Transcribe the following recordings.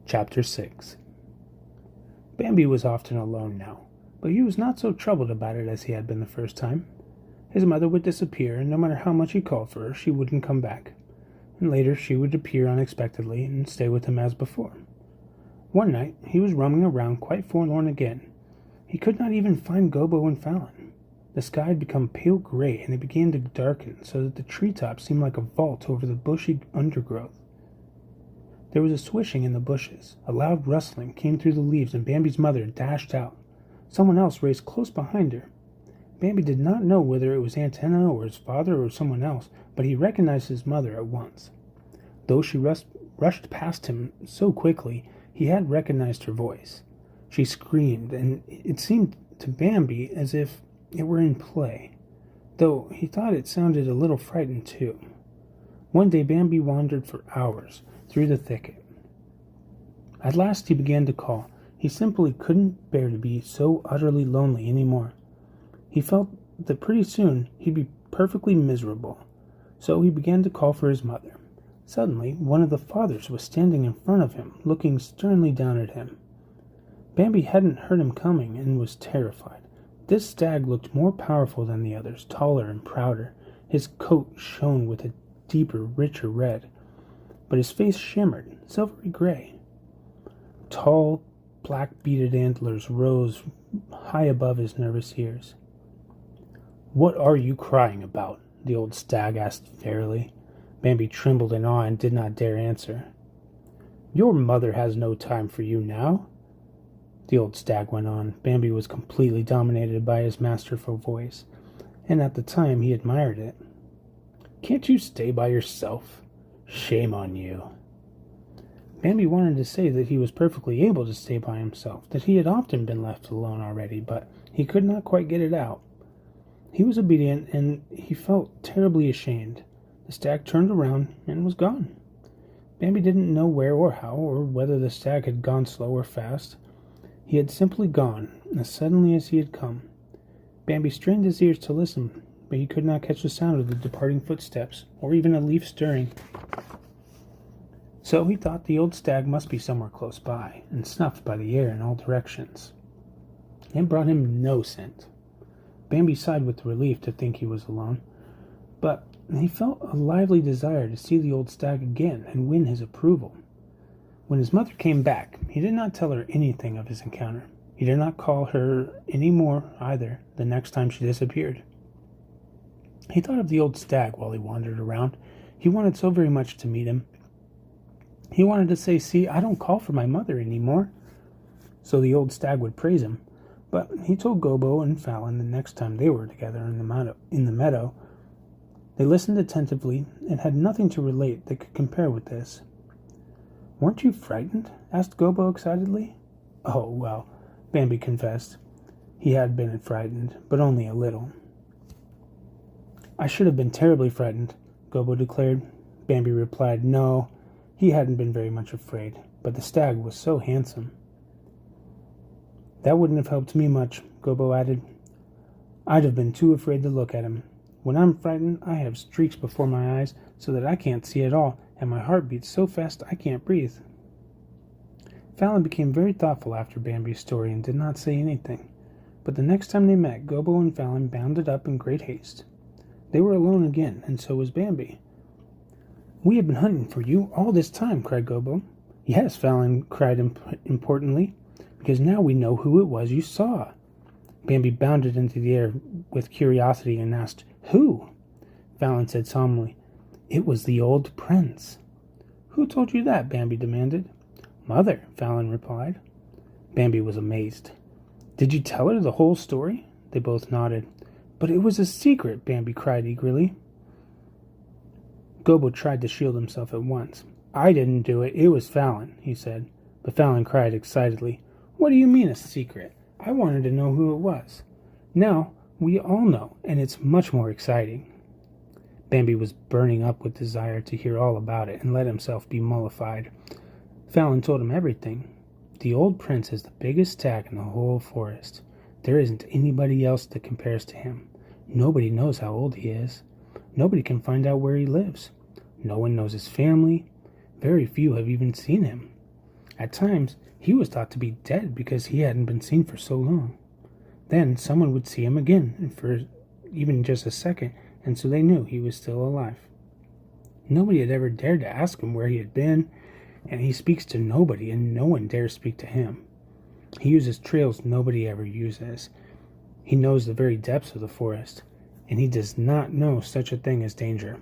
Chapter 6. Bambi was often alone now, but he was not so troubled about it as he had been the first time. His mother would disappear, and no matter how much he called for her, she wouldn't come back. And later she would appear unexpectedly and stay with him as before. One night he was roaming around quite forlorn again. He could not even find Gobbo and Fallon. The sky had become pale gray, and it began to darken so that the treetops seemed like a vault over the bushy undergrowth. There was a swishing in the bushes. A loud rustling came through the leaves, and Bambi's mother dashed out. Someone else raced close behind her. Bambi did not know whether it was Aunt Enna or his father or someone else, but he recognized his mother at once. Though she rushed past him so quickly, he had recognized her voice. She screamed, and it seemed to Bambi as if it were in play, though he thought it sounded a little frightened too. One day Bambi wandered for hours through the thicket. At last he began to call. He simply couldn't bear to be so utterly lonely any more. He felt that pretty soon he'd be perfectly miserable, so he began to call for his mother. Suddenly, one of the fathers was standing in front of him, looking sternly down at him. Bambi hadn't heard him coming and was terrified. This stag looked more powerful than the others, taller and prouder. His coat shone with a deeper, richer red, but his face shimmered, silvery gray. Tall, black-beaded antlers rose high above his nervous ears. "What are you crying about?" the old stag asked fairly. Bambi trembled in awe and did not dare answer. "Your mother has no time for you now," the old stag went on. Bambi was completely dominated by his masterful voice, and at the time he admired it. "Can't you stay by yourself? Shame on you." Bambi wanted to say that he was perfectly able to stay by himself, that he had often been left alone already, but he could not quite get it out. He was obedient, and he felt terribly ashamed. The stag turned around and was gone. Bambi didn't know where or how, or whether the stag had gone slow or fast. He had simply gone, as suddenly as he had come. Bambi strained his ears to listen, but he could not catch the sound of the departing footsteps, or even a leaf stirring. So he thought the old stag must be somewhere close by, and snuffed by the air in all directions. It brought him no scent. Bambi sighed with relief to think he was alone, but he felt a lively desire to see the old stag again and win his approval. When his mother came back, he did not tell her anything of his encounter. He did not call her any more either the next time she disappeared. He thought of the old stag while he wandered around. He wanted so very much to meet him. He wanted to say, "See, I don't call for my mother any more," so the old stag would praise him. But he told Gobbo and Fallon the next time they were together in the meadow. They listened attentively and had nothing to relate that could compare with this. "Weren't you frightened?" asked Gobbo excitedly. "Oh, well," Bambi confessed. He had been frightened, but only a little. "I should have been terribly frightened," Gobbo declared. Bambi replied no, he hadn't been very much afraid, but the stag was so handsome. "That wouldn't have helped me much," Gobbo added. "I'd have been too afraid to look at him. When I'm frightened, I have streaks before my eyes so that I can't see at all, and my heart beats so fast I can't breathe." Fallon became very thoughtful after Bambi's story and did not say anything. But the next time they met, Gobbo and Fallon bounded up in great haste. They were alone again, and so was Bambi. "We have been hunting for you all this time," cried Gobbo. "Yes," Fallon cried importantly, "because now we know who it was you saw." Bambi bounded into the air with curiosity and asked, "Who?" Fallon said solemnly, "It was the old prince." "Who told you that?" Bambi demanded. "Mother," Fallon replied. Bambi was amazed. "Did you tell her the whole story?" They both nodded. "But it was a secret," Bambi cried eagerly. Gobbo tried to shield himself at once. "I didn't do it. It was Fallon," he said. But Fallon cried excitedly, "What do you mean a secret? I wanted to know who it was. Now we all know, and it's much more exciting." Bambi was burning up with desire to hear all about it and let himself be mollified. Fallon told him everything. "The old prince is the biggest stag in the whole forest. There isn't anybody else that compares to him. Nobody knows how old he is. Nobody can find out where he lives. No one knows his family. Very few have even seen him. At times, he was thought to be dead because he hadn't been seen for so long. Then someone would see him again, and for even just a second, and so they knew he was still alive. Nobody had ever dared to ask him where he had been, and he speaks to nobody, and no one dares speak to him. He uses trails nobody ever uses. He knows the very depths of the forest, and he does not know such a thing as danger.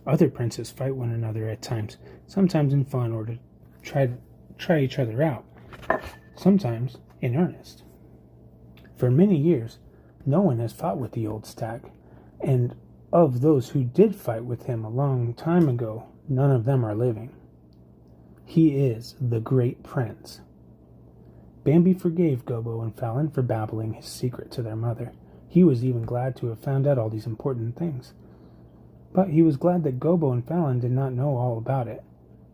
Other princes fight one another at times, sometimes in fun or to try each other out, sometimes in earnest. For many years, no one has fought with the old stag, and of those who did fight with him a long time ago, none of them are living. He is the great prince. Bambi forgave Gobbo and Fallon for babbling his secret to their mother. He was even glad to have found out all these important things. But he was glad that Gobbo and Fallon did not know all about it.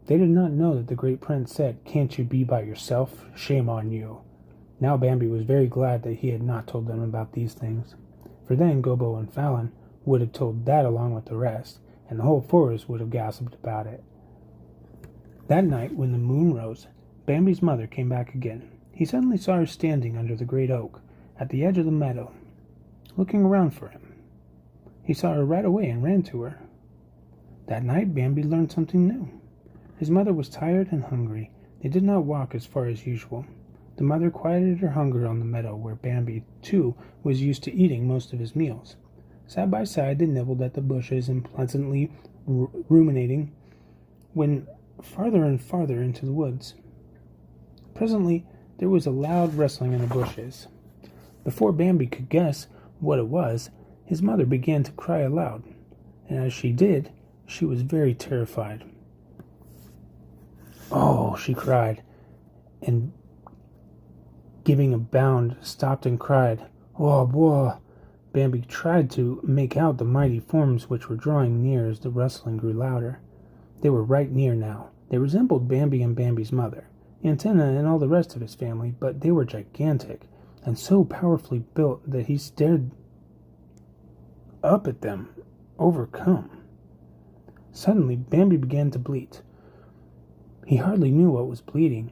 They did not know that the great prince said, "Can't you be by yourself? Shame on you." Now Bambi was very glad that he had not told them about these things, for then Gobbo and Fallon would have told that along with the rest, and the whole forest would have gossiped about it. That night, when the moon rose, Bambi's mother came back again. He suddenly saw her standing under the great oak, at the edge of the meadow, looking around for him. He saw her right away and ran to her. That night, Bambi learned something new. His mother was tired and hungry. They did not walk as far as usual. The mother quieted her hunger on the meadow, where Bambi, too, was used to eating most of his meals. Side by side, they nibbled at the bushes and pleasantly ruminating, went farther and farther into the woods. Presently, there was a loud rustling in the bushes. Before Bambi could guess what it was, his mother began to cry aloud, and as she did, she was very terrified. "Oh," she cried, and giving a bound, stopped and cried, "Wah, wah." Bambi tried to make out the mighty forms which were drawing near as the rustling grew louder. They were right near now. They resembled Bambi and Bambi's mother, Antenna, and all the rest of his family, but they were gigantic, and so powerfully built that he stared up at them, overcome. Suddenly, Bambi began to bleat. He hardly knew what was bleeding.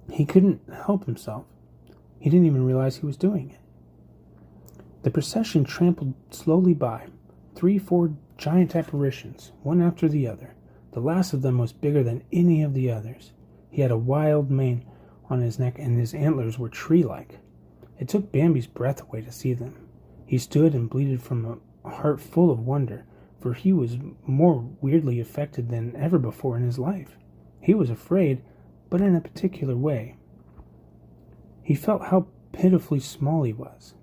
He couldn't help himself. He didn't even realize he was doing it. The procession trampled slowly by, 3-4 giant apparitions, one after the other. The last of them was bigger than any of the others. He had a wild mane on his neck, and his antlers were tree-like. It took Bambi's breath away to see them. He stood and bleated from a heart full of wonder, for he was more weirdly affected than ever before in his life. He was afraid, but in a particular way. He felt how pitifully small he was,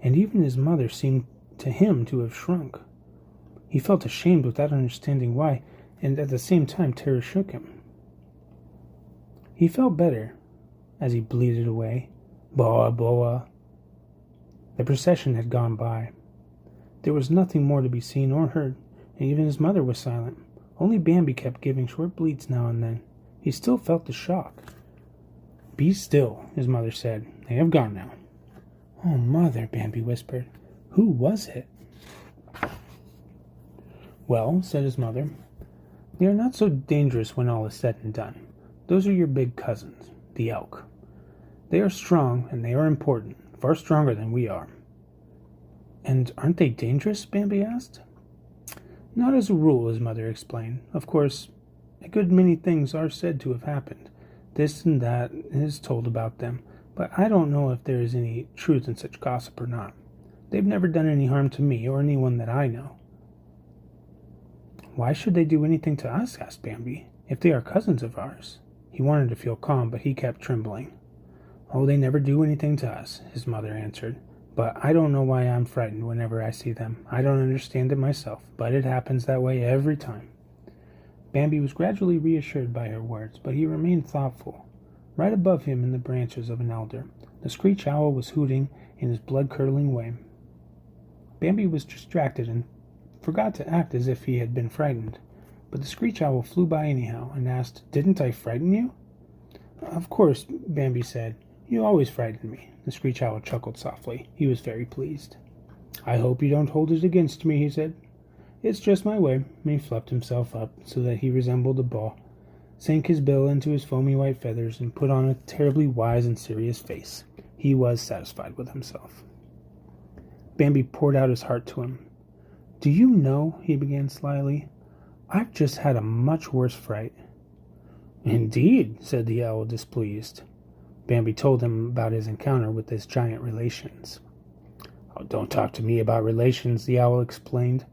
and even his mother seemed to him to have shrunk. He felt ashamed without understanding why, and at the same time terror shook him. He felt better as he bleated away, "Boa, boa." The procession had gone by. There was nothing more to be seen or heard, and even his mother was silent. Only Bambi kept giving short bleats now and then. He still felt the shock. "Be still," his mother said. "They have gone now." "Oh, Mother," Bambi whispered. "Who was it?" "Well," said his mother, "they are not so dangerous when all is said and done. Those are your big cousins, the elk. They are strong, and they are important, far stronger than we are." "And aren't they dangerous?" Bambi asked. "Not as a rule," his mother explained. "Of course, a good many things are said to have happened. This and that is told about them, but I don't know if there is any truth in such gossip or not. They've never done any harm to me or anyone that I know." "Why should they do anything to us?" asked Bambi, "if they are cousins of ours." He wanted to feel calm, but he kept trembling. "Oh, they never do anything to us," his mother answered. "But I don't know why I'm frightened whenever I see them. I don't understand it myself, but it happens that way every time." Bambi was gradually reassured by her words, but he remained thoughtful. Right above him in the branches of an elder, the screech owl was hooting in his blood-curdling way. Bambi was distracted and forgot to act as if he had been frightened. But the screech owl flew by anyhow and asked, "Didn't I frighten you?" "Of course," Bambi said. "You always frighten me." The screech owl chuckled softly. He was very pleased. "I hope you don't hold it against me," he said. "It's just my way." And he fluffed himself up so that he resembled a ball. sank his bill into his foamy white feathers, and put on a terribly wise and serious face. He was satisfied with himself. Bambi poured out his heart to him. "Do you know," he began slyly, "I've just had a much worse fright." "Indeed," said the owl, displeased. Bambi told him about his encounter with his giant relations. "Oh, don't talk to me about relations," the owl explained.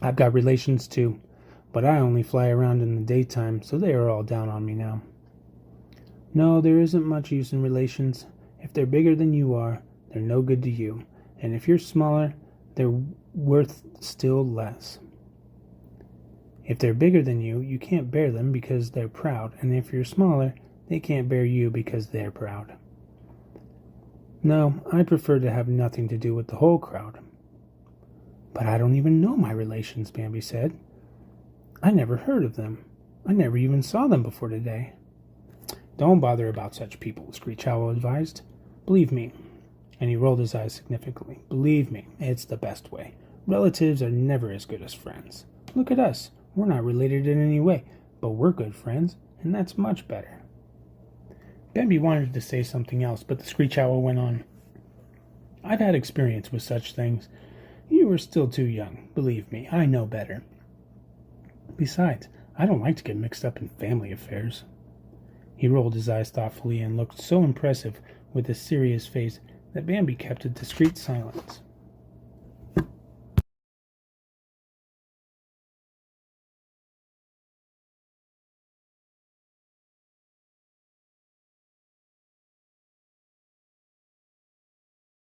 "I've got relations too, but I only fly around in the daytime, so they are all down on me now." "No, there isn't much use in relations. If they're bigger than you are, they're no good to you, and if you're smaller, they're worth still less. If they're bigger than you, you can't bear them because they're proud, and if you're smaller, they can't bear you because they're proud. No, I prefer to have nothing to do with the whole crowd." "But I don't even know my relations," Bambi said. "I never heard of them. I never even saw them before today." "Don't bother about such people," Screech Owl advised. "Believe me," and he rolled his eyes significantly, "believe me, it's the best way. Relatives are never as good as friends. Look at us. We're not related in any way, but we're good friends, and that's much better." Bambi wanted to say something else, but the Screech Owl went on. "I've had experience with such things. You are still too young. Believe me, I know better. Besides, I don't like to get mixed up in family affairs." He rolled his eyes thoughtfully and looked so impressive with his serious face that Bambi kept a discreet silence.